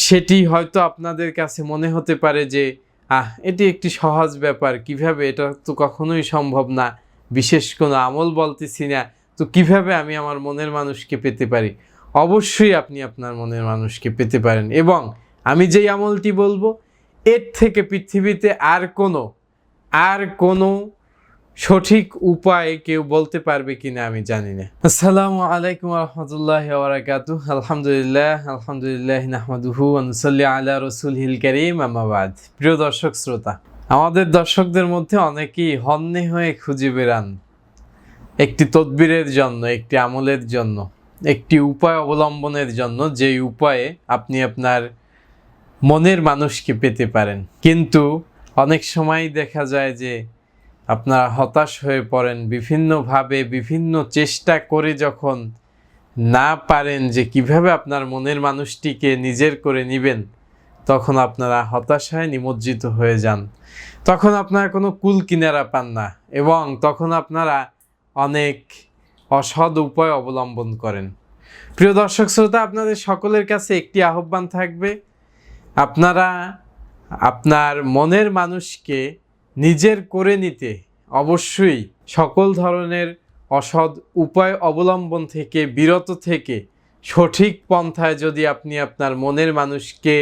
সেটি হয়তো আপনাদের কাছে মনে হতে পারে যে এটি একটি সহজ ব্যাপার, কিভাবে, এটা তো কখনোই সম্ভব না, বিশেষ কোনো আমল বলতেছি না, তো কিভাবে আমি আমার মনের মানুষকে পেতে পারি? অবশ্যই আপনি আপনার মনের মানুষকে পেতে পারেন, এবং আমি যেই আমলটি বলবো এর থেকে পৃথিবীতে আর কোনো সঠিক উপায় কেউ বলতে পারবে কিনা আমি জানি না। আসসালামু আলাইকুম রহমতুল্লাহি ওয়া বারাকাতুহু। আলহামদুলিল্লাহ নাহমাদুহু ওয়া নুসাল্লি আলা রাসূলিল কারীম, আম্মা বাদ। প্রিয় দর্শক শ্রোতা, আমাদের দর্শকদের মধ্যে অনেকেই হন্যে হয়ে খুঁজে বেড়ান একটি তদবিরের জন্য, একটি আমলের জন্য, একটি উপায় অবলম্বনের জন্য, যেই উপায়ে আপনি আপনার মনের মানুষকে পেতে পারেন। কিন্তু অনেক সময় দেখা যায় যে আপনারা হতাশ হয়ে পড়েন, বিভিন্নভাবে বিভিন্ন চেষ্টা করে যখন না পারেন যে কিভাবে আপনার মনের মানুষটিকে নিজের করে নেবেন, তখন আপনারা হতাশায় নিমজ্জিত হয়ে যান। তখন আপনারা কোনো কুল কিনারা পান না, এবং তখন আপনারা অনেক অসৎ উপায় অবলম্বন করেন। প্রিয় দর্শক শ্রোতা, আপনাদের সকলের কাছে একটি আহ্বান থাকবে, আপনারা আপনার মনের মানুষকে নিজের করে নিতে অবশ্যই সকল ধরনের অসৎ উপায় অবলম্বন থেকে বিরত থেকে সঠিক পন্থায় যদি আপনি আপনার মনের মানুষকে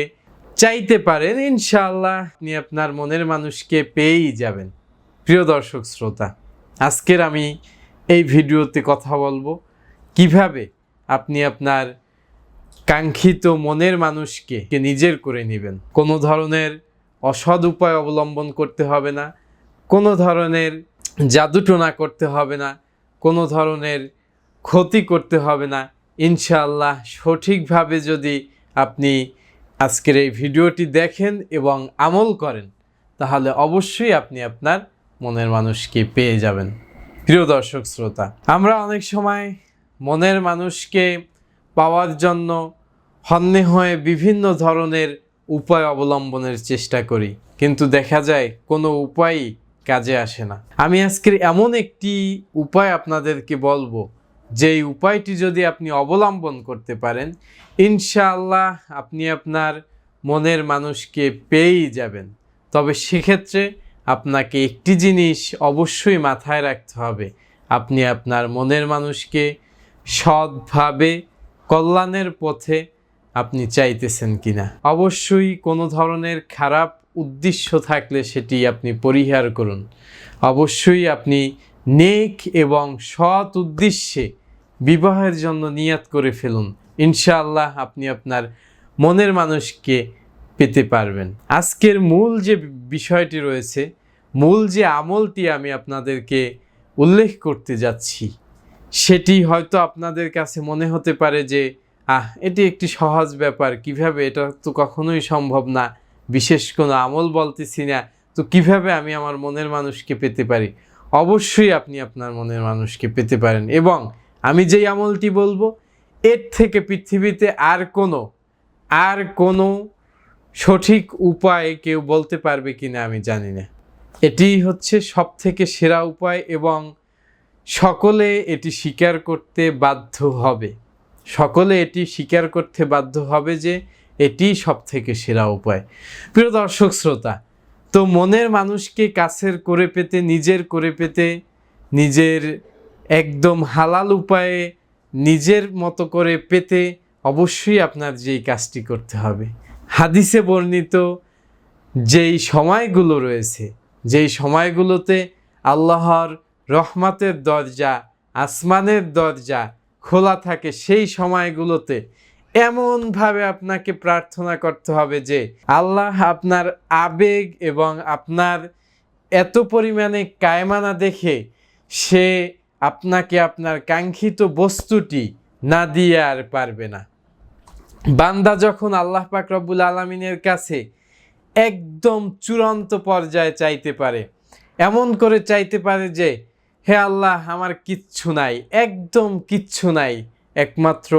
চাইতে পারেন, ইনশাআল্লাহ আপনি আপনার মনের মানুষকে পেয়েই যাবেন। প্রিয় দর্শক শ্রোতা, আজকের আমি এই ভিডিওতে কথা বলবো কিভাবে আপনি আপনার কাঙ্ক্ষিত মনের মানুষকে নিজের করে নেবেন। কোনো ধরনের অসৎ উপায় অবলম্বন করতে হবে না, কোনো ধরনের জাদুটোনা করতে হবে না, কোনো ধরনের ক্ষতি করতে হবে না। ইনশাআল্লাহ সঠিকভাবে যদি আপনি আজকের এই ভিডিওটি দেখেন এবং আমল করেন, তাহলে অবশ্যই আপনি আপনার মনের মানুষকে পেয়ে যাবেন। প্রিয় দর্শক শ্রোতা, আমরা অনেক সময় মনের মানুষকে পাওয়ার জন্য হন্যে হয়ে বিভিন্ন ধরনের উপায় অবলম্বনের চেষ্টা করি, কিন্তু দেখা যায় কোনো উপায়ই কাজে আসে না। আমি আজকের এমন একটি উপায় আপনাদেরকে বলবো, যেই উপায়টি যদি আপনি অবলম্বন করতে পারেন, ইনশাআল্লাহ আপনি আপনার মনের মানুষকে পেয়েই যাবেন। তবে সেক্ষেত্রে আপনাকে একটি জিনিস অবশ্যই মাথায় রাখতে হবে, আপনি আপনার মনের মানুষকে সৎভাবে কল্যাণের পথে আপনি চাইতেছেন কিনা। অবশ্যই কোনো ধরনের খারাপ উদ্দেশ্য থাকলে সেটি আপনি পরিহার করুন। অবশ্যই আপনি নেক এবং সৎ উদ্দেশ্যে বিবাহের জন্য নিয়ত করে ফেলুন, ইনশাআল্লাহ আপনি আপনার মনের মানুষকে পেতে পারবেন। আজকের মূল যে বিষয়টি রয়েছে, মূল যে আমলটি আমি আপনাদেরকে উল্লেখ করতে যাচ্ছি, সেটি হয়তো আপনাদের কাছে মনে হতে পারে যে এটি একটি সহজ ব্যাপার, কিভাবে, এটা তো কখনোই সম্ভব না, বিশেষ কোনো আমল বলতেছি না, তো কিভাবে আমি আমার মনের মানুষকে পেতে পারি? অবশ্যই আপনি আপনার মনের মানুষকে পেতে পারেন, এবং আমি যেই আমলটি বলবো এর থেকে পৃথিবীতে আর কোনো সঠিক উপায় কেউ বলতে পারবে কিনা আমি জানি না। এটি হচ্ছে সব থেকে সেরা উপায়, এবং সকলে এটি স্বীকার করতে বাধ্য হবে। সকলে এটি স্বীকার করতে বাধ্য হবে যে এটি সব থেকে সেরা উপায়। প্রিয় দর্শক শ্রোতা, তো মনের মানুষকে কাছের করে পেতে, নিজের করে পেতে, নিজের একদম হালাল উপায়ে নিজের মতো করে পেতে অবশ্যই আপনার যেই কাজটি করতে হবে, হাদিসে বর্ণিত যেই সময়গুলো রয়েছে, যেই সময়গুলোতে আল্লাহর রহমতের দরজা, আসমানের দরজা খোলা থাকে, সেই সময়গুলোতে এমনভাবে আপনাকে প্রার্থনা করতে হবে যে আল্লাহ আপনার আবেগ এবং আপনার এত পরিমাণে কায়মানা দেখে সে আপনাকে আপনার কাঙ্ক্ষিত বস্তুটি না দিয়ে আর পারবে না। বান্দা যখন আল্লাহ পাক রব্বুল আলামিনের কাছে একদম চূড়ান্ত পর্যায়ে চাইতে পারে, এমন করে চাইতে পারে যে হে আল্লাহ, আমার কিচ্ছু নাই, একদম কিচ্ছু নাই, একমাত্র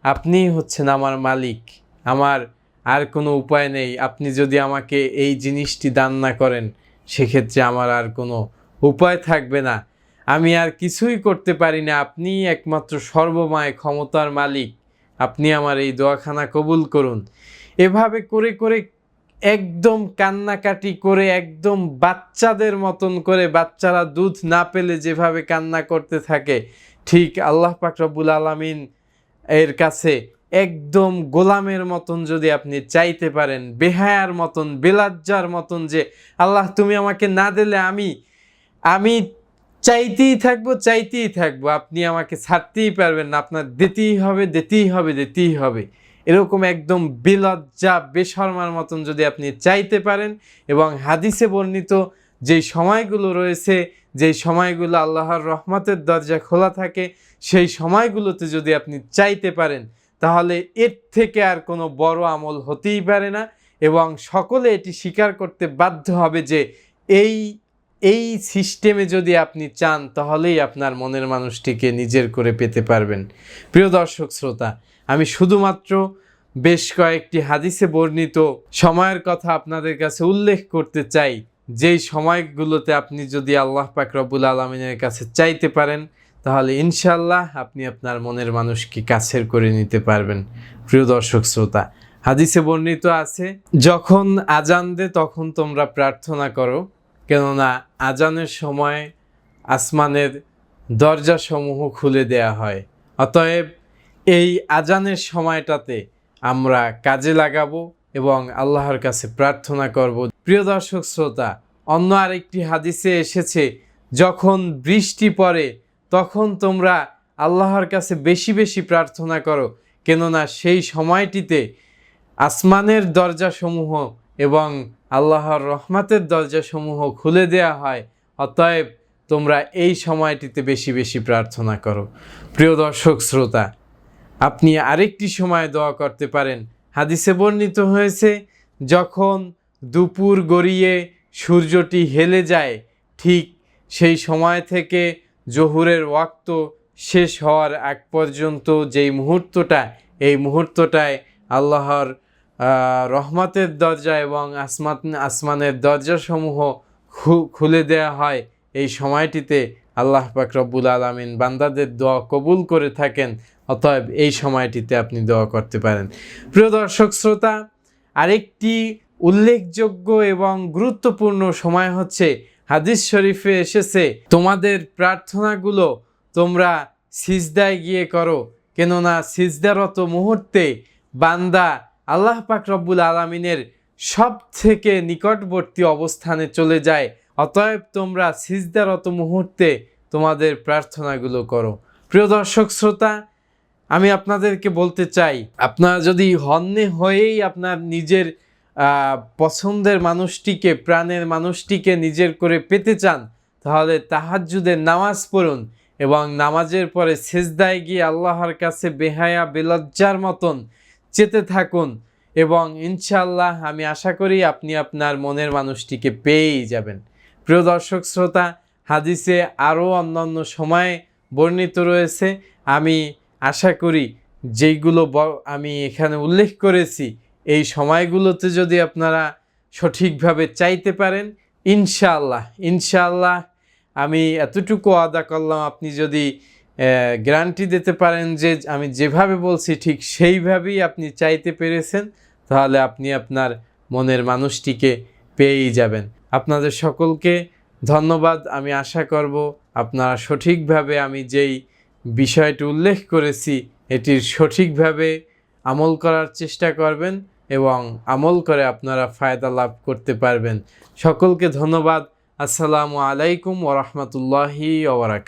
আপনিই হচ্ছেন আমার মালিক, আমার আর কোনো উপায় নেই, আপনি যদি আমাকে এই জিনিসটি দান না করেন সেক্ষেত্রে আমার আর কোনো উপায় থাকবে না, আমি আর কিছুই করতে পারি না, আপনি একমাত্র সর্বময় ক্ষমতার মালিক, আপনি আমার এই দোয়াখানা কবুল করুন। এভাবে করে করে একদম কান্নাকাটি করে একদম বাচ্চাদের মতন করে, বাচ্চারা দুধ না পেলে যেভাবে কান্না করতে থাকে, ঠিক আল্লাহ পাক রব্বুল আলামিন এর কাছে একদম গোলামের মতন যদি আপনি চাইতে পারেন, বেহায়ার মতন, বেলজ্জার মতন, যে আল্লাহ তুমি আমাকে না দিলে আমি চাইতেই থাকবো, আপনি আমাকে ছাড়তেই পারবেন না, আপনার দিতেই হবে, এরকম একদম বেলজ্জা বেশরমার মতন যদি আপনি চাইতে পারেন, এবং হাদিসে বর্ণিত যেই সময়গুলো রয়েছে, যেই সময়গুলো আল্লাহর রহমতের দরজা খোলা থাকে, সেই সময়গুলোতে যদি আপনি চাইতে পারেন, তাহলে এর থেকে আর কোনো বড় আমল হতেই পারে না। এবং সকলে এটি স্বীকার করতে বাধ্য হবে যে এই সিস্টেমে যদি আপনি চান, তাহলেই আপনার মনের মানুষটিকে নিজের করে পেতে পারবেন। প্রিয় দর্শক শ্রোতা, আমি শুধুমাত্র বেশ কয়েকটি হাদিসে বর্ণিত সময়ের কথা আপনাদের কাছে উল্লেখ করতে চাই, যেই সময়গুলোতে আপনি যদি আল্লাহ পাক রব্বুল আলামিনের কাছে চাইতে পারেন, তাহলে ইনশাআল্লাহ আপনি আপনার মনের মানুষকে কাছের করে নিতে পারবেন। প্রিয় দর্শক শ্রোতা, হাদিসে বর্ণিত আছে, যখন আজান দে তখন তোমরা প্রার্থনা করো, কেননা আজানের সময় আসমানের দরজাসমূহ খুলে দেয়া হয়। অতএব এই আজানের সময়টাতে আমরা কাজে লাগাবো এবং আল্লাহর কাছে প্রার্থনা করব। প্রিয় দর্শক শ্রোতা, অন্য আরেকটি হাদিসে এসেছে, যখন বৃষ্টি পড়ে তখন তোমরা আল্লাহর কাছে বেশি বেশি প্রার্থনা করো, কেননা সেই সময়টিতে আসমানের দরজাসমূহ এবং আল্লাহর রহমতের দরজাসমূহ খুলে দেয়া হয়। অতএব তোমরা এই সময়টিতে বেশি বেশি প্রার্থনা করো। প্রিয় দর্শক শ্রোতা, আপনি আরেকটি সময় দোয়া করতে পারেন। হাদিসে বর্ণিত হয়েছে, যখন দুপুর গড়িয়ে সূর্যটি হেলে যায়, ঠিক সেই সময় থেকে জোহরের ওয়াক্ত শেষ হওয়ার আগ পর্যন্ত যেই মুহূর্তটা, এই মুহূর্তটায় আল্লাহর রহমতের দরজা এবং আসমানের দরজাসমূহ খুলে দেয়া হয়। এই সময়টিতে আল্লাহ পাক রব্বুল আলামিন বান্দাদের দোয়া কবুল করে থাকেন। অতএব এই সময়টিতে আপনি দোয়া করতে পারেন। প্রিয় দর্শক শ্রোতা, আরেকটি উল্লেখযোগ্য এবং গুরুত্বপূর্ণ সময় হচ্ছে, হাদিস শরীফে এসেছে, তোমাদের প্রার্থনাগুলো তোমরা সিজদায় গিয়ে করো, কেননা সিজদারত মুহূর্তে বান্দা আল্লাহ পাক রব্বুল আলামিনের সব থেকে নিকটবর্তী অবস্থানে চলে যায়। অতএব তোমরা সিজদারত মুহূর্তে তোমাদের প্রার্থনাগুলো করো। প্রিয় দর্শক শ্রোতা, আমি আপনাদেরকে বলতে চাই, আপনারা যদি হন্যে হয়েই আপনার নিজের পছন্দের মানুষটিকে, প্রাণের মানুষটিকে নিজের করে পেতে চান, তাহলে তাহাজ্জুদের নামাজ পড়ুন এবং নামাজের পরে সিজদায় গিয়ে আল্লাহর কাছে বেহায়া বেলজ্জার মতন চেতে থাকুন, এবং ইনশাআল্লাহ আমি আশা করি আপনি আপনার মনের মানুষটিকে পেয়েই যাবেন। প্রিয় দর্শক শ্রোতা, হাদিসে আরও অন্যান্য সময় বর্ণিত রয়েছে। আমি আশা করি যেইগুলো আমি এখানে উল্লেখ করেছি, এই সময়গুলোতে যদি আপনারা সঠিকভাবে চাইতে পারেন, ইনশাআল্লাহ আমি এতটুকু ওয়াদা করলাম, আপনি যদি গ্যারান্টি দিতে পারেন যে আমি যেভাবে বলছি ঠিক সেইভাবেই আপনি চাইতে পেরেছেন, তাহলে আপনি আপনার মনের মানুষটিকে পেয়েই যাবেন। আপনাদের সকলকে ধন্যবাদ। আমি আশা করব আপনারা সঠিকভাবে আমি যেই বিষয়টি উল্লেখ করেছি এটির সঠিকভাবে আমল করার চেষ্টা করবেন এবং আমল করে আপনারা ফায়দা লাভ করতে পারবেন। সকলকে ধন্যবাদ। আসসালামু আলাইকুম ওয়া রাহমাতুল্লাহি ওয়া বারাকাতুহু।